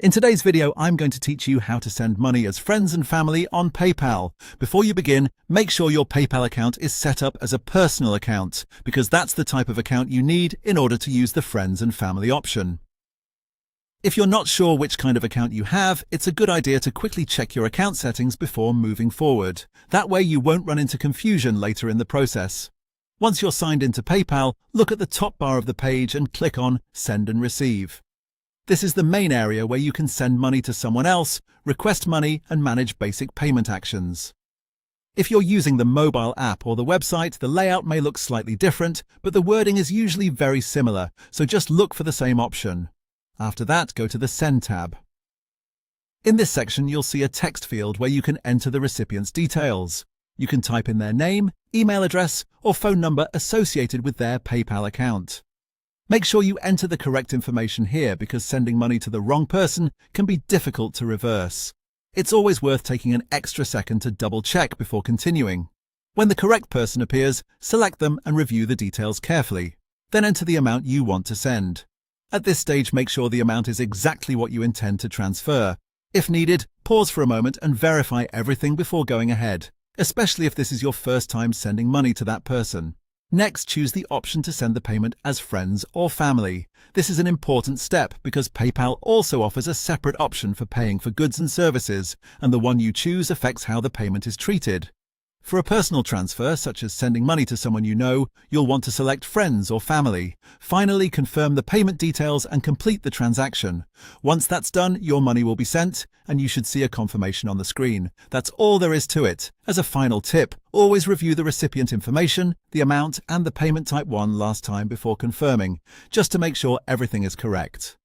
In today's video, I'm going to teach you how to send money as friends and family on PayPal. Before you begin, make sure your PayPal account is set up as a personal account, because that's the type of account you need in order to use the friends and family option. If you're not sure which kind of account you have, it's a good idea to quickly check your account settings before moving forward. That way you won't run into confusion later in the process. Once you're signed into PayPal, look at the top bar of the page and click on Send and Receive. This is the main area where you can send money to someone else, request money, and manage basic payment actions. If you're using the mobile app or the website, the layout may look slightly different, but the wording is usually very similar, so just look for the same option. After that, go to the Send tab. In this section, you'll see a text field where you can enter the recipient's details. You can type in their name, email address, or phone number associated with their PayPal account. Make sure you enter the correct information here because sending money to the wrong person can be difficult to reverse. It's always worth taking an extra second to double-check before continuing. When the correct person appears, select them and review the details carefully. Then enter the amount you want to send. At this stage, make sure the amount is exactly what you intend to transfer. If needed, pause for a moment and verify everything before going ahead, especially if this is your first time sending money to that person. Next, choose the option to send the payment as friends or family. This is an important step because PayPal also offers a separate option for paying for goods and services, and the one you choose affects how the payment is treated. For a personal transfer, such as sending money to someone you know, you'll want to select friends or family. Finally, confirm the payment details and complete the transaction. Once that's done, your money will be sent, and you should see a confirmation on the screen. That's all there is to it. As a final tip, always review the recipient information, the amount, and the payment type one last time before confirming, just to make sure everything is correct.